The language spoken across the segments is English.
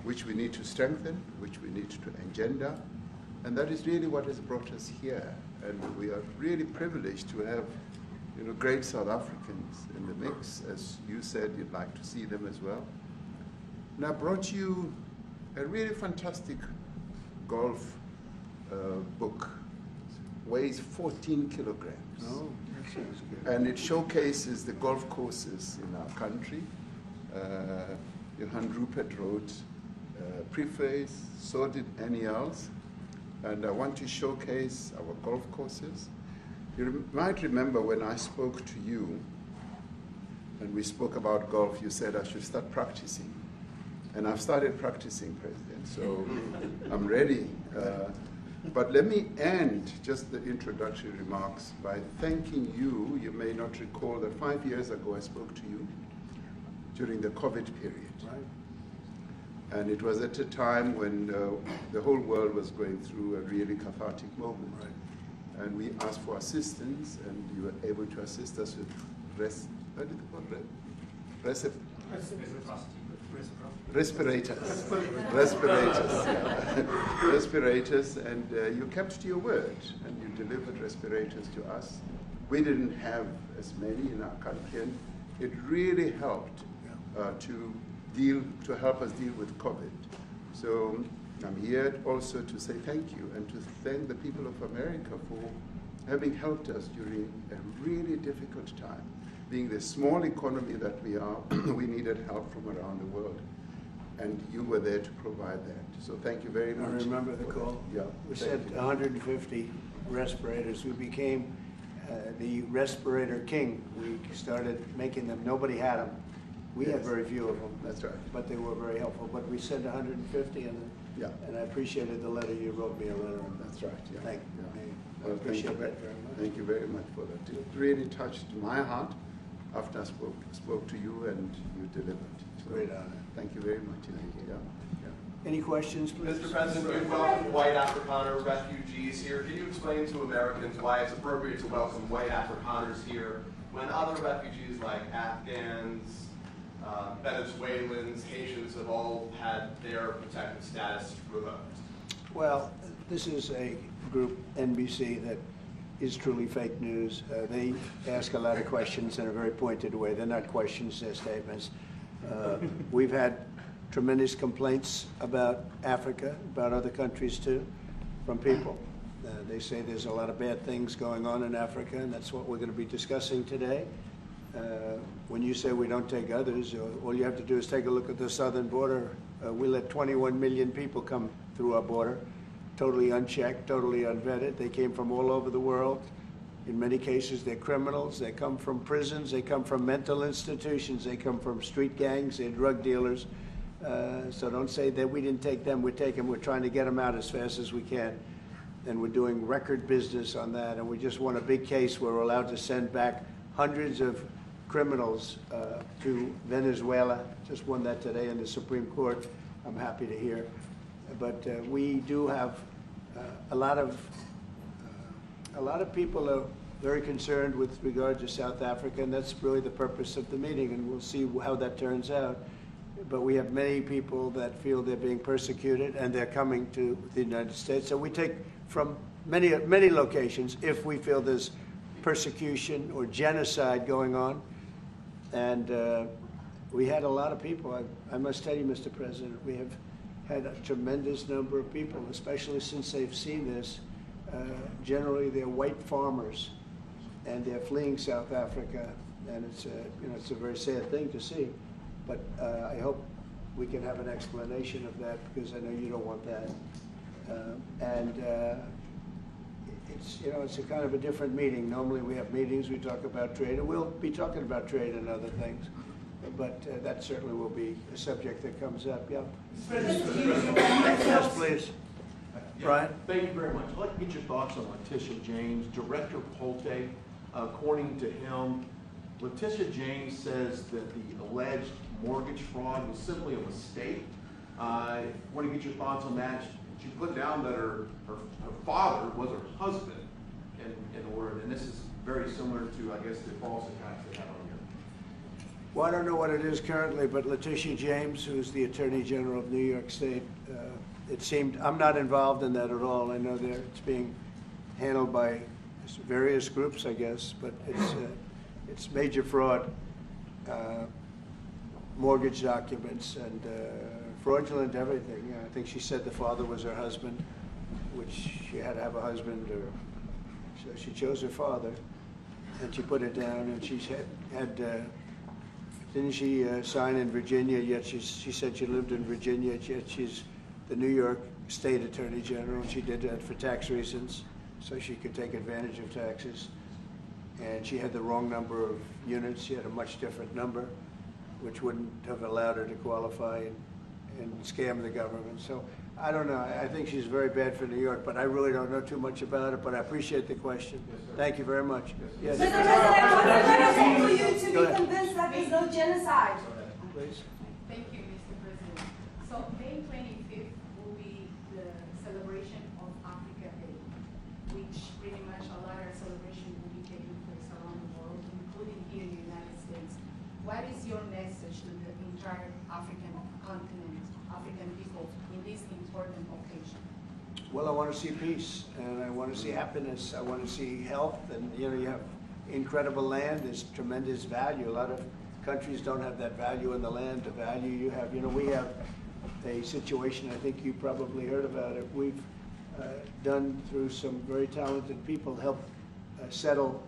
which we need to strengthen, which we need to engender. And that is really what has brought us here. And we are really privileged to have great South Africans in the mix. As you said, you'd like to see them as well. And I brought you a really fantastic golf book. Weighs 14 kilograms. Oh, that sounds good. And it showcases the golf courses in our country. Johan Rupert wrote preface, so did Annie Els. And I want to showcase our golf courses. You might remember when I spoke to you, and we spoke about golf, you said I should start practicing. And I've started practicing, President, so I'm ready. But let me end just the introductory remarks by thanking you. You may not recall that 5 years ago I spoke to you during the COVID period. Right. And it was at a time when the whole world was going through a really cathartic moment. Right. And we asked for assistance, and you were able to assist us with respirators. Respirators, and you kept to your word, and you delivered respirators to us. We didn't have as many in our country, and it really helped to help us deal with COVID. So I'm here also to say thank you and to thank the people of America for having helped us during a really difficult time. Being the small economy that we are, we needed help from around the world. And you were there to provide that. So thank you very much. I remember the call. Yeah. We sent 150 respirators. We became the respirator king. We started making them. Nobody had them. We had very few of them. That's right. But they were very helpful. But we sent 150, and I appreciated the letter. You wrote me a letter. That's right. Yeah. Thank you. Well, I appreciate that very much. Thank you very much for that. It really touched my heart after I spoke to you, and you delivered. So, great honor. Thank you very much indeed. Yeah. Any questions, please? Mr. President, we welcome white Afrikaner refugees here. Can you explain to Americans why it's appropriate to welcome white Afrikaners here when other refugees like Afghans, Venezuelans, Haitians have all had their protected status revoked? Well, this is a group, NBC, that is truly fake news. They ask a lot of questions in a very pointed way. They're not questions, they're statements. We've had tremendous complaints about Africa, about other countries too, from people. They say there's a lot of bad things going on in Africa, and that's what we're going to be discussing today. When you say we don't take others, all you have to do is take a look at the southern border. We let 21 million people come through our border, totally unchecked, totally unvetted. They came from all over the world. In many cases, they're criminals. They come from prisons. They come from mental institutions. They come from street gangs. They're drug dealers. So don't say that we didn't take them. We take them. We're trying to get them out as fast as we can. And we're doing record business on that. And we just won a big case where we're allowed to send back hundreds of criminals to Venezuela. Just won that today in the Supreme Court. I'm happy to hear. But we do have a lot of people are very concerned with regard to South Africa, and that's really the purpose of the meeting, and we'll see how that turns out. But we have many people that feel they're being persecuted, and they're coming to the United States. So we take from many locations if we feel there's persecution or genocide going on. And we had a lot of people. I must tell you, Mr. President, we have had a tremendous number of people, especially since they've seen this. Generally, they're white farmers, and they're fleeing South Africa, and it's a very sad thing to see. But I hope we can have an explanation of that, because I know you don't want that. It's a kind of a different meeting. Normally, we have meetings, we talk about trade, and we'll be talking about trade and other things. But that certainly will be a subject that comes up. Yeah. Yes, please. Yeah. Brian? Thank you very much. I'd like to get your thoughts on Letitia James. Director Polte, according to him, Letitia James says that the alleged mortgage fraud was simply a mistake. I want to get your thoughts on that. She put down that her father was her husband in order, and this is very similar to, I guess, the false accounts they have on here. Well, I don't know what it is currently, but Letitia James, who's the Attorney General of New York State, it seemed, I'm not involved in that at all. I know that it's being handled by various groups, I guess, but it's major fraud, mortgage documents, and fraudulent everything. I think she said the father was her husband, which she had to have a husband, or so she chose her father, and she put it down, and she had didn't she sign in Virginia, yet she said she lived in Virginia, yet she's the New York State Attorney General, and she did that for tax reasons, so she could take advantage of taxes. And she had the wrong number of units. She had a much different number, which wouldn't have allowed her to qualify and scam the government. So I don't know. I think she's very bad for New York, but I really don't know too much about it, but I appreciate the question. Thank you very much. Yes. Mr. President, I want to for you to be convinced that there's no genocide. Please. Thank you, Mr. President. So May 25th will be the celebration of Africa Day, which pretty much a lot of celebration will be taking place around the world, including here in the United States. What is your message to the entire African continent, African people in this important occasion? Well, I want to see peace, and I want to see happiness. I want to see health, and you have incredible land. There's tremendous value. A lot of countries don't have that value in the land, the value you have. We have a situation, I think you probably heard about it. We've done, through some very talented people, helped settle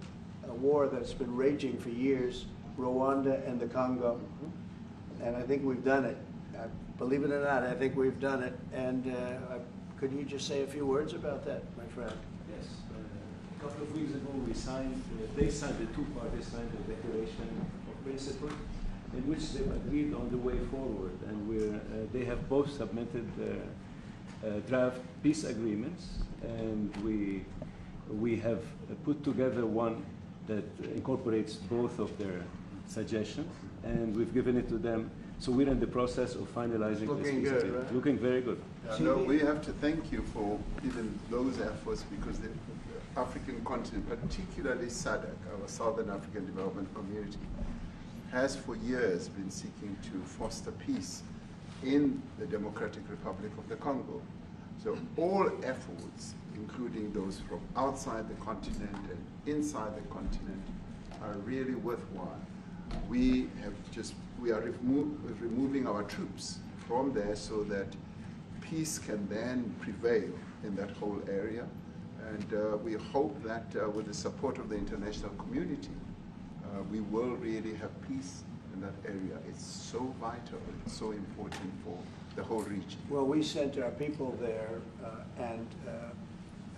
a war that's been raging for years, Rwanda and the Congo. And I think we've done it. Believe it or not, I think we've done it. And could you just say a few words about that, my friend? Yes. A couple of weeks ago, we signed, they signed, the two parties signed a declaration of principle in which they agreed on the way forward. And they have both submitted draft peace agreements, and we have put together one that incorporates both of their suggestions, and we've given it to them. So we're in the process of finalizing this Looking peace good, agreement. right? Looking very good. No, we have to thank you for even those efforts, because the African continent, particularly SADC, our Southern African Development Community, has for years been seeking to foster peace in the Democratic Republic of the Congo. So all efforts, including those from outside the continent and inside the continent, are really worthwhile. We are removing our troops from there so that peace can then prevail in that whole area. And we hope that with the support of the international community, we will really have peace in that area. It's so vital, it's so important for the whole region. Well, we sent our people there, and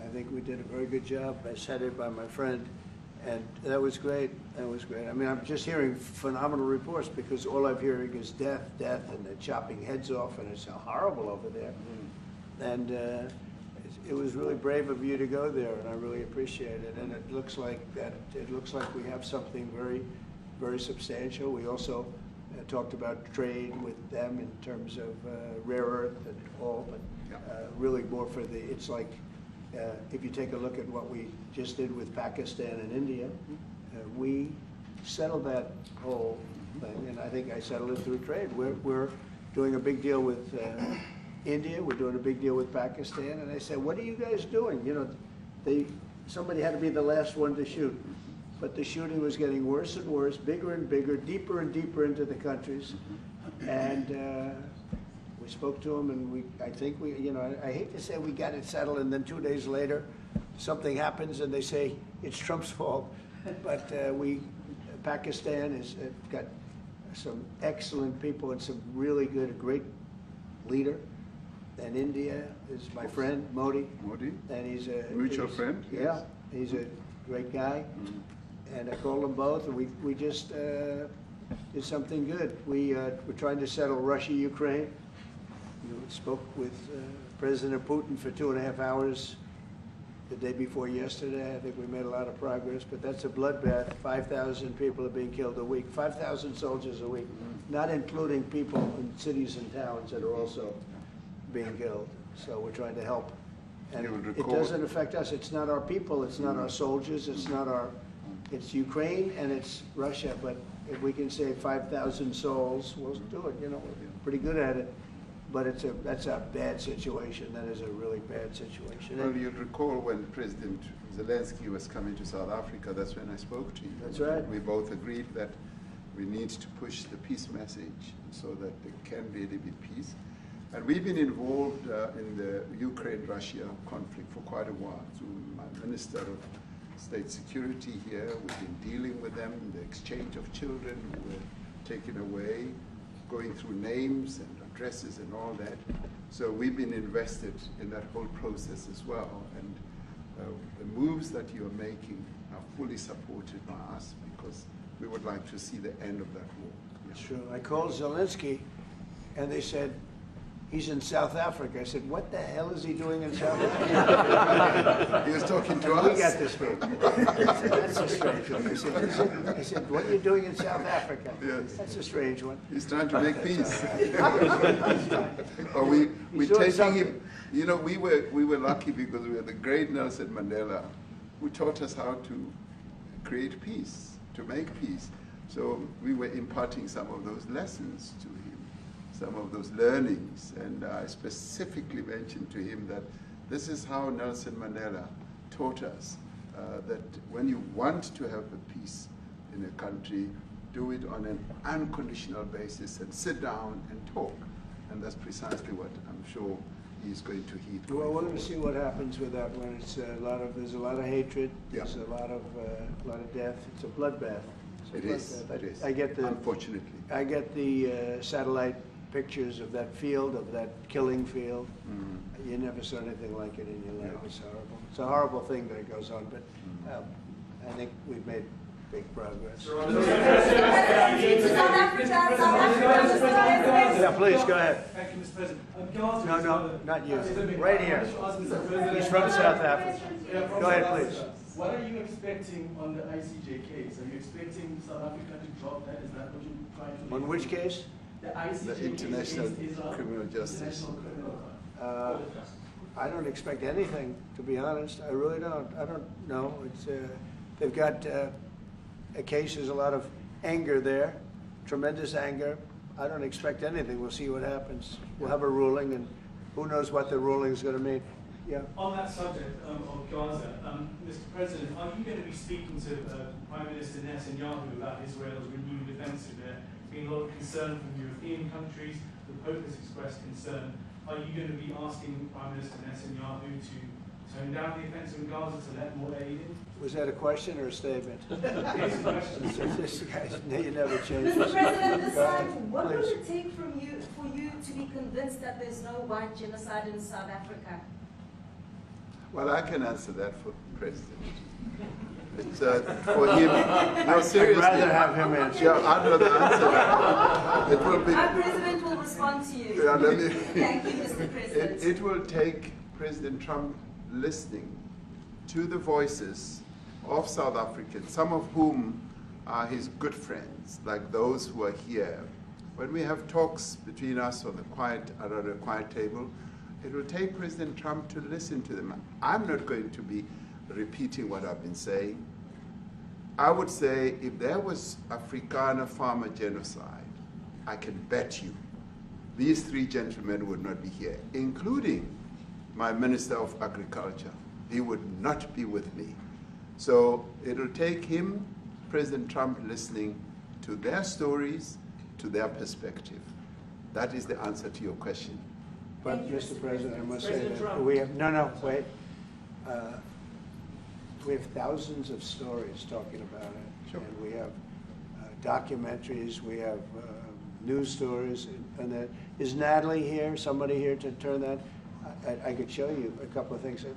I think we did a very good job, as headed by my friend, and that was great. That was great. I mean, I'm just hearing phenomenal reports, because all I'm hearing is death, and they're chopping heads off, and it's horrible over there. And it was really brave of you to go there, and I really appreciate it. And it looks like we have something very, very substantial. We also talked about trade with them in terms of rare earth and all, but really more for it's like, if you take a look at what we just did with Pakistan and India, we settled that whole thing, and I think I settled it through trade. We're doing a big deal with India, we're doing a big deal with Pakistan, and I said, what are you guys doing? Somebody had to be the last one to shoot, but the shooting was getting worse and worse, bigger and bigger, deeper and deeper into the countries, and we spoke to them, and I think I hate to say we got it settled, and then 2 days later, something happens, and they say it's Trump's fault. But Pakistan has got some excellent people and some really good, great leader. And India is my friend, Modi. Modi? And he's a mutual friend? Yeah, Yes. he's a great guy. And I called them both, and we just did something good. We're trying to settle Russia, Ukraine. Spoke with President Putin for 2.5 hours the day before yesterday. I think we made a lot of progress, but that's a bloodbath. 5,000 people are being killed a week, 5,000 soldiers a week, not including people in cities and towns that are also being killed. So we're trying to help. And it doesn't affect us. It's not our people, it's not our soldiers, it's Ukraine and it's Russia, but if we can save 5,000 souls, we'll do it, you know, we're pretty good at it. But that's a bad situation. That is a really bad situation. Well, you'll recall when President Zelensky was coming to South Africa, that's when I spoke to you. That's right. We both agreed that we need to push the peace message so that there can really be peace. And we've been involved in the Ukraine-Russia conflict for quite a while. Through my Minister of State Security here, we've been dealing with them, the exchange of children who were taken away, going through names and addresses and all that. So we've been invested in that whole process as well. And the moves that you're making are fully supported by us because we would like to see the end of that war. Yeah. Sure. I called Zelensky, and they said, he's in South Africa. I said, what the hell is he doing in South Africa? He was talking to us. We got this straight. That's a strange one. I said, what are you doing in South Africa? Yes. That's a strange one. He's trying to make peace. Or we're doing taking something. him. You know, we were lucky because we had the great Nelson Mandela, who taught us how to create peace, to make peace. So we were imparting some of those lessons to him, some of those learnings, and I specifically mentioned to him that this is how Nelson Mandela taught us that when you want to have a peace in a country, do it on an unconditional basis and sit down and talk. And that's precisely what I'm sure he's going to heed. Well, we're going to see what happens with that one. It's there's a lot of hatred. Yeah. There's a lot of death. It's a bloodbath. It is. It is. Unfortunately. I get the satellite pictures of that field, of that killing field. Mm-hmm. You never saw anything like it in your life. It's horrible. It's a horrible thing that it goes on, but I think we've made big progress. Yeah, please, go ahead. Thank you, Mr. President. No, not you. Right here. He's from South Africa. Go ahead, please. What are you expecting on the ICJ case? Are you expecting South Africa to drop that? Is that what you're trying to do? On which case? The ICJ The International case is Criminal Justice. International Criminal Court. I don't expect anything, to be honest. I really don't. I don't know. It's they've got a case. There's a lot of anger there, tremendous anger. I don't expect anything. We'll see what happens. We'll have a ruling, and who knows what the ruling is going to mean. Yeah. On that subject of Gaza, Mr. President, are you going to be speaking to Prime Minister Netanyahu about Israel's renewed offensive? There's been a lot of concern from European countries. The Pope has expressed concern. Are you going to be asking Prime Minister Netanyahu to tone down the offensive in Gaza to let more aid in? Was that a question or a statement? It's a question. This guy's, you never change. Mr. President, this time, what Please. would it take for you to be convinced that there's no white genocide in South Africa? Well, I can answer that for the President. It's for him. No, seriously. I'd rather have him answer. Yeah, I'd rather answer that. It will be. Our President will respond to you. Yeah, let me, Thank you, Mr. President. it will take President Trump listening to the voices of South Africans, some of whom are his good friends, like those who are here. When we have talks between us on around a quiet table, it will take President Trump to listen to them. I'm not going to be repeating what I've been saying. I would say if there was Afrikaner farmer genocide, I can bet you these three gentlemen would not be here, including my Minister of Agriculture. He would not be with me. So it'll take him, President Trump, listening to their stories, to their perspective. That is the answer to your question. But, Mr. President, I must say President that Trump. we have, wait. We have thousands of stories talking about it. Sure. And we have documentaries, we have news stories, and that. Is Natalie here, somebody here to turn that? I could show you a couple of things, and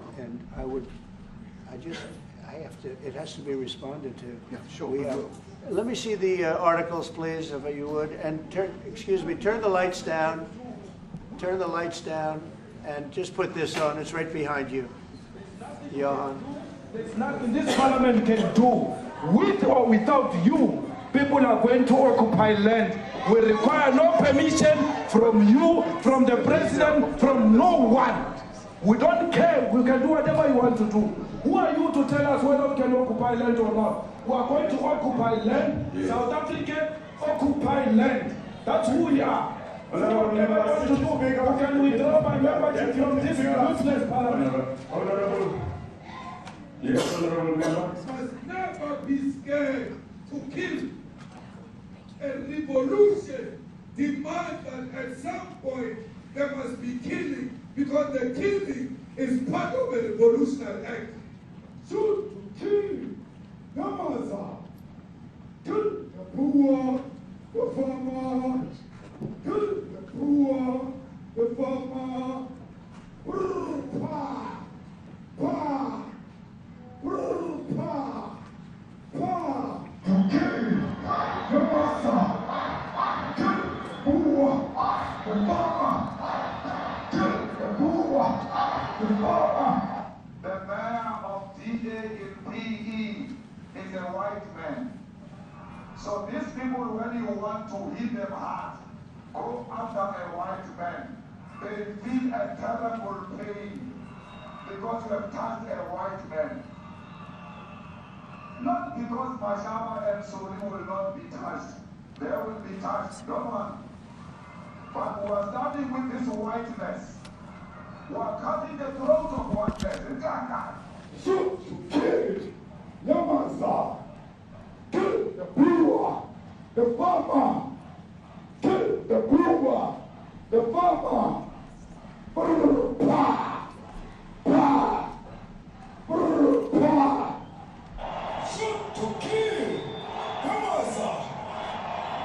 it has to be responded to. Yeah, sure. We have, let me see the articles, please, if you would, and turn the lights down. Turn the lights down, and just put this on. It's right behind you, Johan. There's nothing this parliament can do. With or without you, people are going to occupy land. We require no permission from you, from the president, from no one. We don't care. We can do whatever you want to do. Who are you to tell us whether we can occupy land or not? We are going to occupy land. Yes. South African occupy land. That's who we are. If you don't ever want to do, you can withdraw my membership from this useless parliament. Yes, Honorable Member. Must never be scared to kill. A revolution demands that at some point there must be killing, because the killing is part of a revolutionary act. Shoot to kill, Yamaza. Kill the poor, the farmer. Kill the poor, the farmer. Pa, pa. Pa, pa, to kill the master, kill the poor, the farmer, kill the poor, the farmer. The mayor of DA in PE is a white man. So these people, when you want to hit them hard, go after a white man. They feel a terrible pain because you have touched a white man. Not because Mashaba and Soli will not be touched. They will be touched, don't worry. But we are starting with this whiteness. We are cutting the throat of whiteness. Shoot to kill Yamasa. Kill the brewer, the farmer. Kill the brewer, the farmer. Pa, pa, pa. Shoot to kill Yamasa.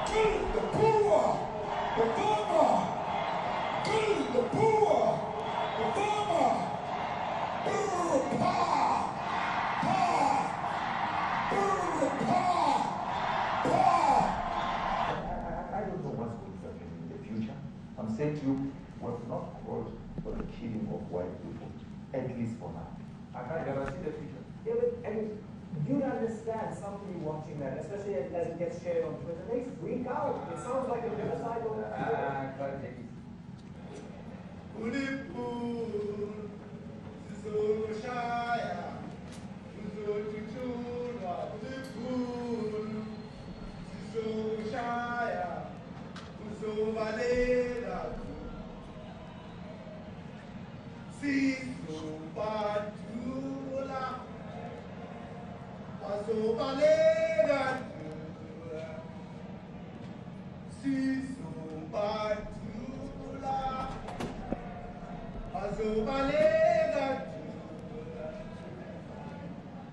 Kill the poor, the farmer. Kill the poor, the farmer. Pa, pa, I don't know what's going to happen in the future. I'm saying to you, was not called for the killing of white people, at least for now. I can't guarantee the future. Yeah, but I mean, you understand somebody watching that, especially as it gets shared on Twitter, they freak out. It sounds like a genocide over there.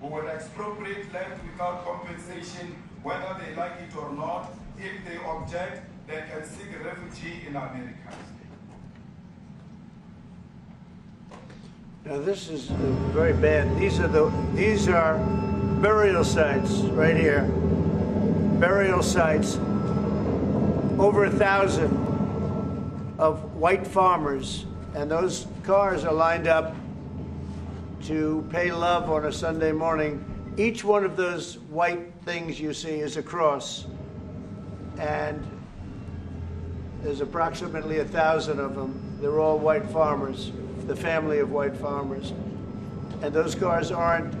Who will expropriate land without compensation, whether they like it or not. If they object, they can seek refugee in America. Now this is very bad. These are burial sites right here. Burial sites. Over 1,000 of white farmers, and those cars are lined up to pay love on a Sunday morning. Each one of those white things you see is a cross, and there's approximately 1,000 of them. They're all white farmers, the family of white farmers. And those cars aren't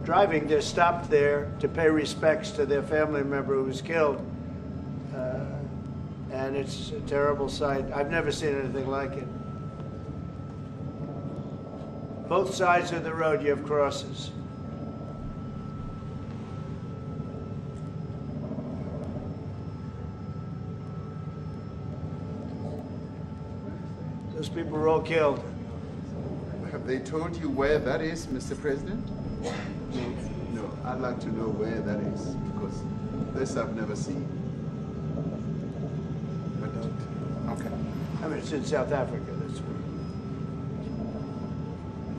driving, they're stopped there to pay respects to their family member who was killed. And it's a terrible sight. I've never seen anything like it. Both sides of the road you have crosses. Those people were all killed. Have they told you where that is, Mr. President? No, I'd like to know where that is, because this I've never seen. Okay. I mean, it's in South Africa. That's where.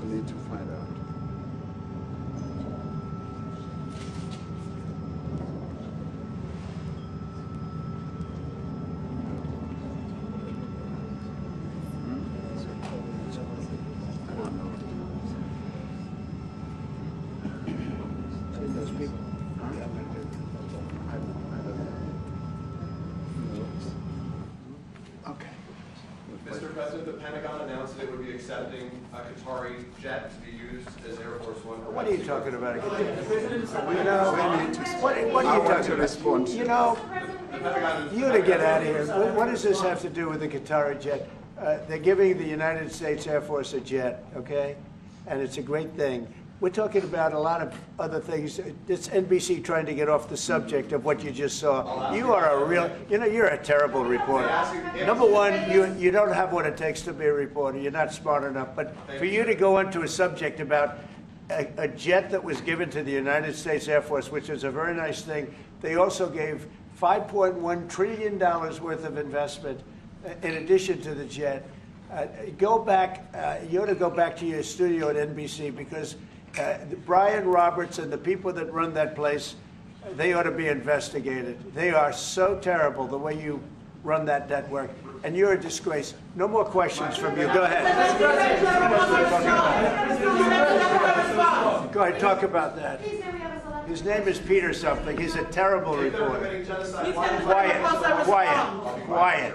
We need to find out. I don't know. See those people? Huh? I don't know. Okay. Mr. President, the Pentagon announced that it would be accepting a Qatari jet to be used as Air Force One. What are you talking about? What are you talking about? You know, you to get out of here. What does this have to do with the Qatari jet? They're giving the United States Air Force a jet, okay? And it's a great thing. We're talking about a lot of other things. It's NBC trying to get off the subject of what you just saw. You are a real, you know, you're a terrible reporter. Number one, you don't have what it takes to be a reporter. You're not smart enough. But for you to go into a subject about a jet that was given to the United States Air Force, which is a very nice thing, they also gave $5.1 trillion worth of investment in addition to the jet. Go back, you ought to go back to your studio at NBC, because Brian Roberts and the people that run that place, they ought to be investigated. They are so terrible the way you run that network, and you're a disgrace. No more questions from you. Go ahead. Go ahead, talk about that. His name is Peter something. He's a terrible reporter. Quiet.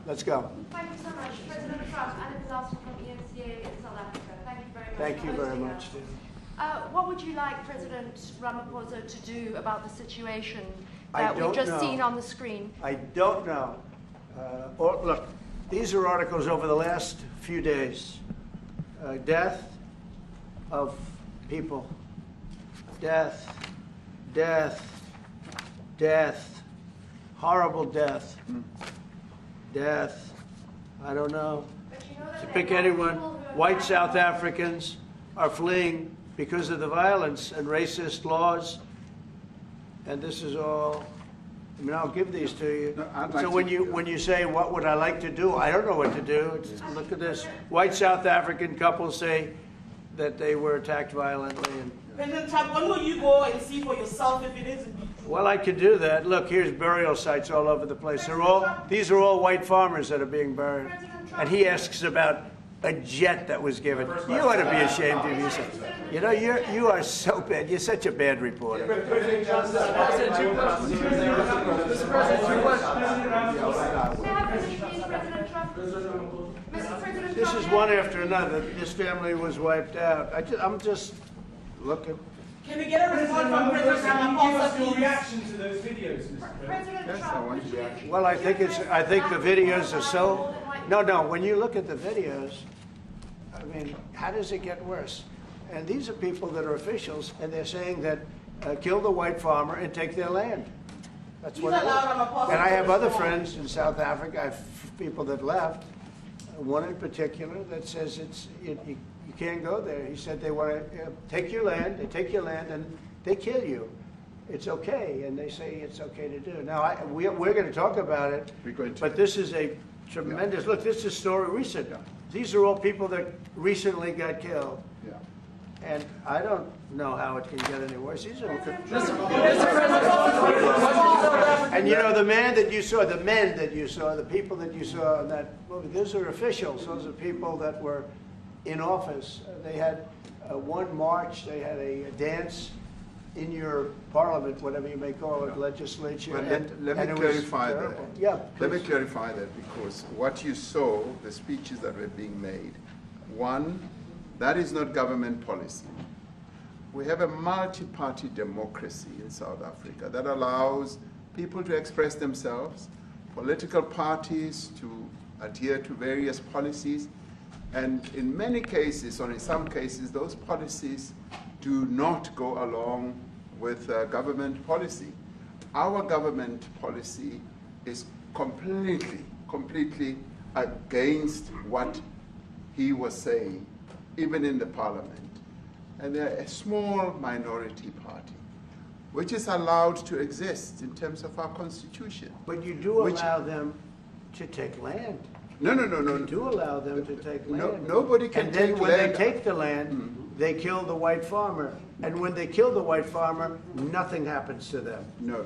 Let's go. Thank you so much. President Trump, Anna Disaster from EMCA in South Africa. Thank you very much. Thank you very much. What would you like President Ramaphosa to do about the situation that we've just seen on the screen? I don't know. Look, these are articles over the last few days. Death of people. Death. Horrible death. Death. I don't know. To pick anyone, white South Africans are fleeing because of the violence and racist laws. And this is all, I mean, I'll give these to you. No, so when you say, what would I like to do? I don't know what to do. Look at this. White South African couples say that they were attacked violently. And, President Trump, when will you go and see for yourself if it isn't? well, I can do that. Look, here's burial sites all over the place. These are all white farmers that are being buried. And he asks about a jet that was given. You ought to be ashamed of yourself. You know, you are so bad. You're such a bad reporter. This is one after another. This family was wiped out. I'm just looking. Can we get a response from President Ramaphosa, Your please? reaction to those videos, Mr. President? President Trump, Well, I think the videos are so. No. When you look at the videos, I mean, how does it get worse? And these are people that are officials, and they're saying that kill the white farmer and take their land. That's what it is. And I have other friends in South Africa. I have people that left. One in particular that says you can't go there. He said they want to take your land. They take your land and they kill you. It's okay, and they say it's okay to do. Now we're going to talk about it. But this is a tremendous look. This is a story recent. These are all people that recently got killed. Yeah. And I don't know how it can get any worse. These are and you know, the men that you saw, the people that you saw in that movie, those are officials. Those are people that were in office. They had one march, they had a dance in your parliament, whatever you may call it, legislature. Well, let me clarify that. Yeah, let me clarify that, because what you saw, the speeches that were being made, one, that is not government policy. We have a multi-party democracy in South Africa that allows people to express themselves, political parties to adhere to various policies, and in many cases, or in some cases, those policies do not go along with government policy. Our government policy is completely against what he was saying, even in the parliament. And they're a small minority party, which is allowed to exist in terms of our constitution. But you do allow them to take land. No. You do allow them to take land. Nobody can take land. And then when they take the land, they kill the white farmer. And when they kill the white farmer, nothing happens to them. No,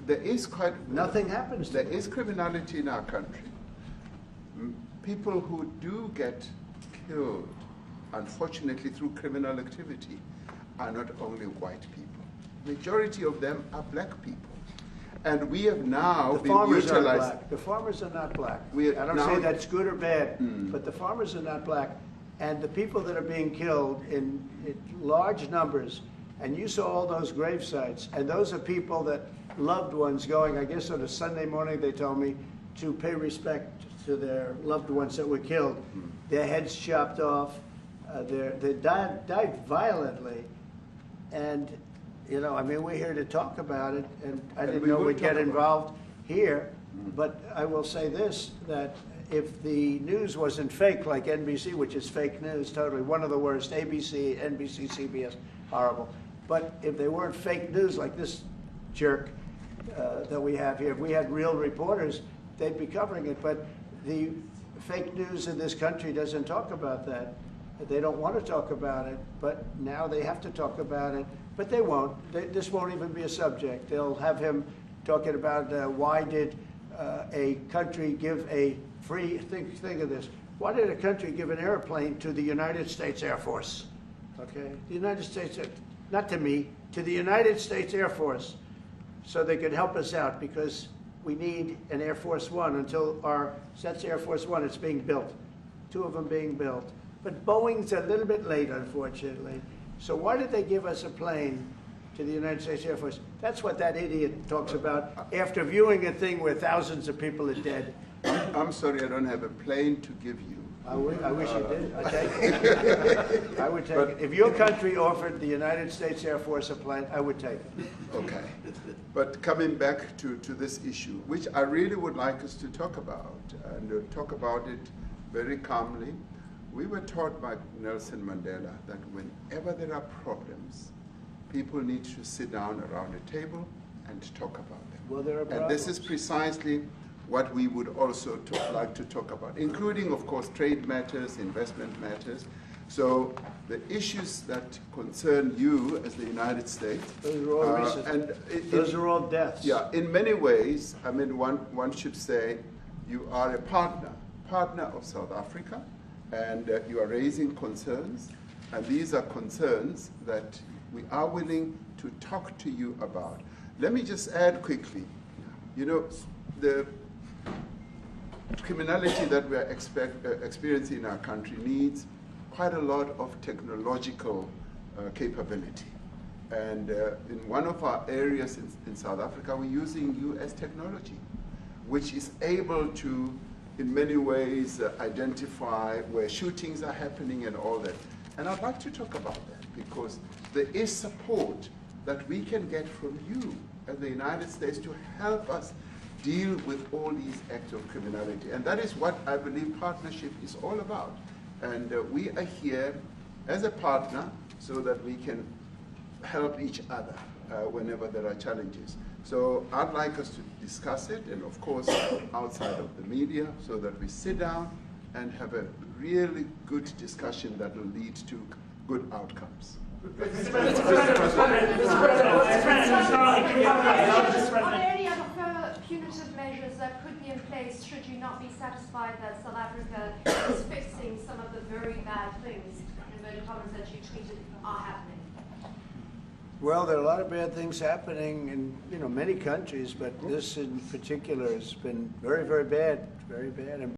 there is nothing happens to them. There is criminality in our country. People who do get killed, unfortunately, through criminal activity, are not only white people. Majority of them are black people. And we have now The been farmers are utilized. black. The farmers are not black. I don't say that's good or bad, but the farmers are not black. And the people that are being killed in large numbers, and you saw all those grave sites, and those are people that loved ones going, I guess on a Sunday morning, they told me, to pay respect to their loved ones that were killed. Their heads chopped off. They died violently. And, you know, I mean, we're here to talk about it, and I didn't know we'd get involved here. But I will say this, that if the news wasn't fake like NBC, which is fake news totally, one of the worst, ABC, NBC, CBS, horrible. But if they weren't fake news like this jerk that we have here, if we had real reporters, they'd be covering it. But the fake news in this country doesn't talk about that. They don't want to talk about it, but now they have to talk about it. But they won't. This won't even be a subject. They'll have him talking about why did a country give a free, think of this, why did a country give an airplane to the United States Air Force? Okay, the United States, not to me, to the United States Air Force, so they could help us out, because we need an Air Force One until that's Air Force One, it's being built. 2 of them being built. But Boeing's a little bit late, unfortunately. So why did they give us a plane to the United States Air Force? That's what that idiot talks about after viewing a thing where thousands of people are dead. I'm sorry, I don't have a plane to give you. I wish you did. I'd take it. I would take it. If your country offered the United States Air Force a plane, I would take it. Okay. But coming back to this issue, which I really would like us to talk about, and talk about it very calmly. We were taught by Nelson Mandela that whenever there are problems, people need to sit down around a table and talk about them. Well, there are problems. And this is precisely what we would also like to talk about, including, of course, trade matters, investment matters. So the issues that concern you as the United States. Those are all recent. Those are all deaths. Yeah, in many ways, I mean, one should say you are a partner of South Africa, and you are raising concerns, and these are concerns that we are willing to talk to you about. Let me just add quickly, you know, the criminality that we are experiencing in our country needs quite a lot of technological capability. And in one of our areas in South Africa, we're using US technology, which is able to, in many ways, identify where shootings are happening and all that. And I'd like to talk about that, because there is support that we can get from you as the United States to help us deal with all these acts of criminality. And that is what I believe partnership is all about. And we are here as a partner so that we can help each other whenever there are challenges. So I'd like us to discuss it, and of course outside of the media, so that we sit down and have a really good discussion that will lead to good outcomes. Are there any other further punitive measures that could be in place should you not be satisfied that South Africa is fixing some of the very bad things, in inverted commas, that you tweeted are happening? Well, there are a lot of bad things happening in many countries, but this in particular has been very, very bad, and